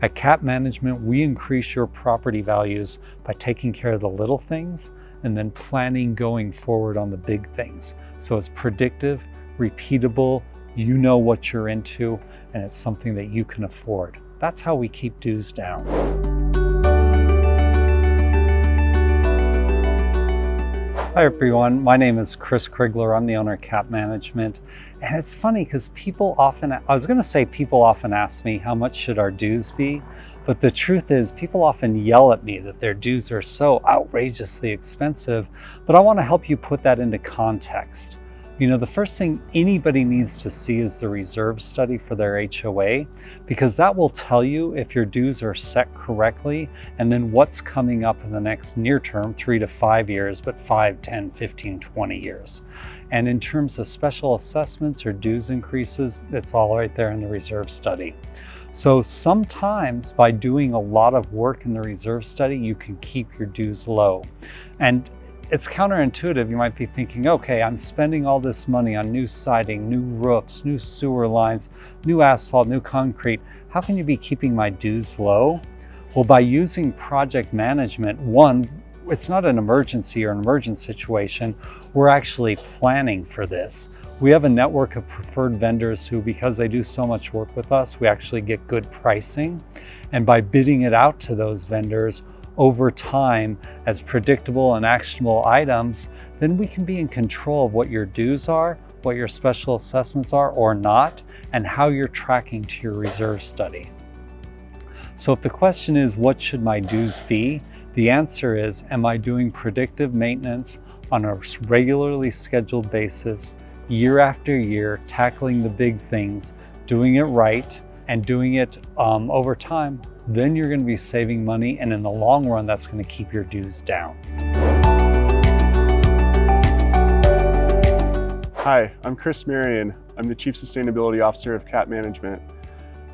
At CAP Management, we increase your property values by taking care of the little things and then planning going forward on the big things. So it's predictive, repeatable, you know what you're into, and it's something that you can afford. That's how we keep dues down. Hi everyone, my name is Chris Krigler. I'm the owner of CAP Management. And it's funny because people often ask me how much should our dues be? But the truth is people often yell at me that their dues are so outrageously expensive, but I want to help you put that into context. You know, the first thing anybody needs to see is the reserve study for their HOA, because that will tell you if your dues are set correctly and then what's coming up in the next near term, 3 to 5 years, but 5, 10, 15, 20 years. And in terms of special assessments or dues increases, it's all right there in the reserve study. So sometimes by doing a lot of work in the reserve study, you can keep your dues low. And it's counterintuitive. You might be thinking, okay, I'm spending all this money on new siding, new roofs, new sewer lines, new asphalt, new concrete. How can you be keeping my dues low? Well, by using project management, one, it's not an emergency or an emergent situation. We're actually planning for this. We have a network of preferred vendors who, because they do so much work with us, we actually get good pricing. And by bidding it out to those vendors, over time as predictable and actionable items, then we can be in control of what your dues are, what your special assessments are or not, and how you're tracking to your reserve study. So if the question is, what should my dues be? The answer is, am I doing predictive maintenance on a regularly scheduled basis, year after year, tackling the big things, doing it right, and doing it over time? Then you're going to be saving money, and in the long run, that's going to keep your dues down. Hi, I'm Chris Marion. I'm the Chief Sustainability Officer of CAP Management.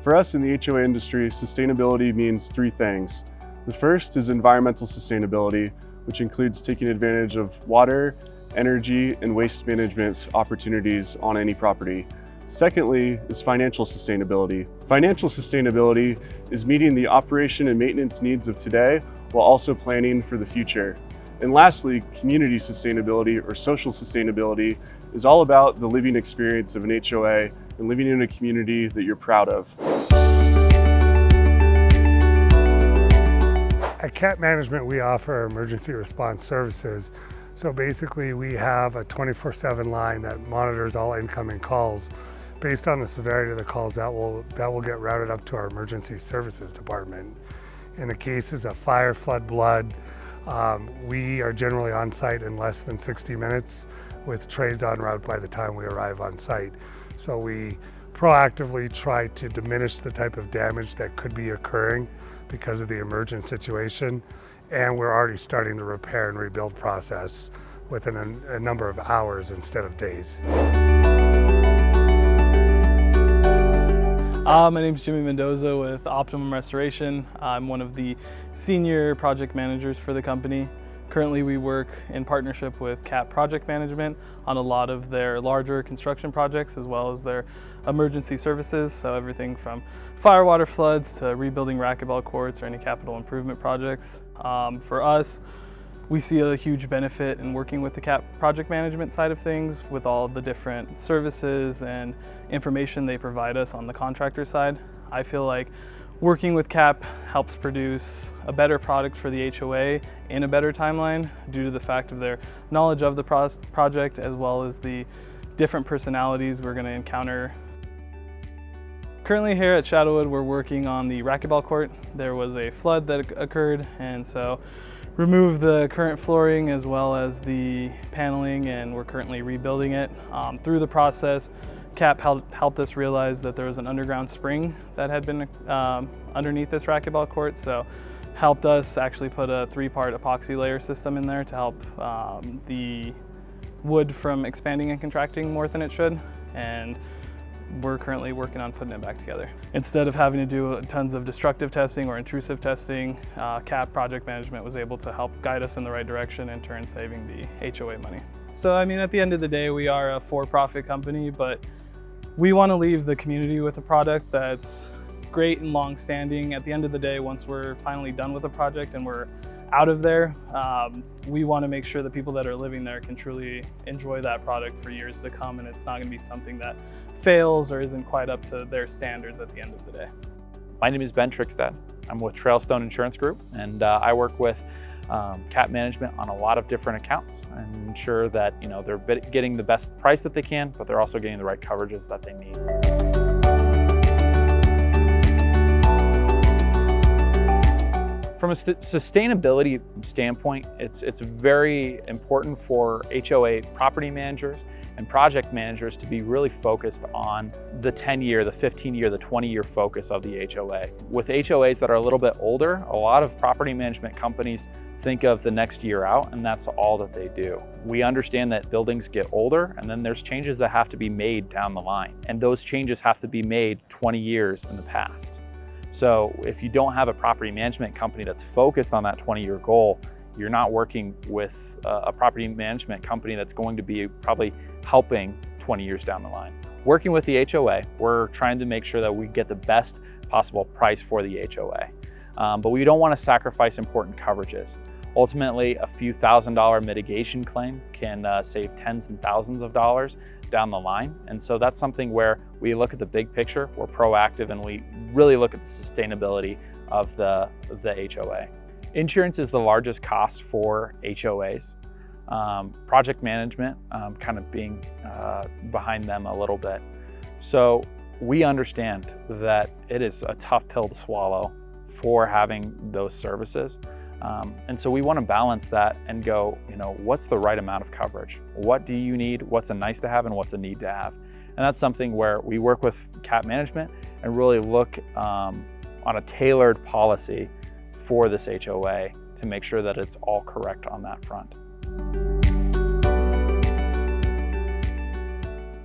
For us in the HOA industry, sustainability means three things. The first is environmental sustainability, which includes taking advantage of water, energy, and waste management opportunities on any property. Secondly is financial sustainability. Financial sustainability is meeting the operation and maintenance needs of today while also planning for the future. And lastly, community sustainability or social sustainability is all about the living experience of an HOA and living in a community that you're proud of. At CAP Management, we offer emergency response services. So basically, we have a 24/7 line that monitors all incoming calls. Based on the severity of the calls, that will get routed up to our emergency services department. In the cases of fire, flood, blood, we are generally on site in less than 60 minutes with trades en route by the time we arrive on site. So we proactively try to diminish the type of damage that could be occurring because of the emergent situation. And we're already starting the repair and rebuild process within a number of hours instead of days. My name is Jimmy Mendoza with Optimum Restoration. I'm one of the senior project managers for the company. Currently we work in partnership with CAP Project Management on a lot of their larger construction projects as well as their emergency services, so everything from fire, water, floods to rebuilding racquetball courts or any capital improvement projects. For us, we see a huge benefit in working with the CAP project management side of things with all the different services and information they provide us on the contractor side. I feel like working with CAP helps produce a better product for the HOA in a better timeline due to the fact of their knowledge of the project as well as the different personalities we're going to encounter. Currently here at Shadowwood, we're working on the racquetball court. There was a flood that occurred, and so removed the current flooring as well as the paneling, and we're currently rebuilding it. Through the process, CAP helped us realize that there was an underground spring that had been underneath this racquetball court, so helped us actually put a 3-part epoxy layer system in there to help the wood from expanding and contracting more than it should. And we're currently working on putting it back together. Instead of having to do tons of destructive testing or intrusive testing, CAP Project Management was able to help guide us in the right direction, in turn saving the HOA money. So I mean, at the end of the day, we are a for-profit company, but we want to leave the community with a product that's great and long standing. At the end of the day, once we're finally done with a project and we're out of there, we want to make sure the people that are living there can truly enjoy that product for years to come, and it's not going to be something that fails or isn't quite up to their standards at the end of the day. My name is Ben Trickstead. I'm with Trailstone Insurance Group, and I work with CAT management on a lot of different accounts and ensure that they're getting the best price that they can, but they're also getting the right coverages that they need. From a sustainability standpoint, it's very important for HOA property managers and project managers to be really focused on the 10-year, the 15-year, the 20-year focus of the HOA. With HOAs that are a little bit older, a lot of property management companies think of the next year out, and that's all that they do. We understand that buildings get older, and then there's changes that have to be made down the line, and those changes have to be made 20 years in the past. So if you don't have a property management company that's focused on that 20-year goal, you're not working with a property management company that's going to be probably helping 20 years down the line. Working with the HOA, we're trying to make sure that we get the best possible price for the HOA. But we don't want to sacrifice important coverages. Ultimately, a few $1,000 mitigation claim can save tens and thousands of dollars down the line. And so that's something where we look at the big picture, we're proactive, and we really look at the sustainability of the HOA. Insurance is the largest cost for HOAs. Project management kind of being behind them a little bit. So we understand that it is a tough pill to swallow for having those services. And so we want to balance that and go, what's the right amount of coverage? What do you need? What's a nice to have and what's a need to have? And that's something where we work with CAT management and really look on a tailored policy for this HOA to make sure that it's all correct on that front.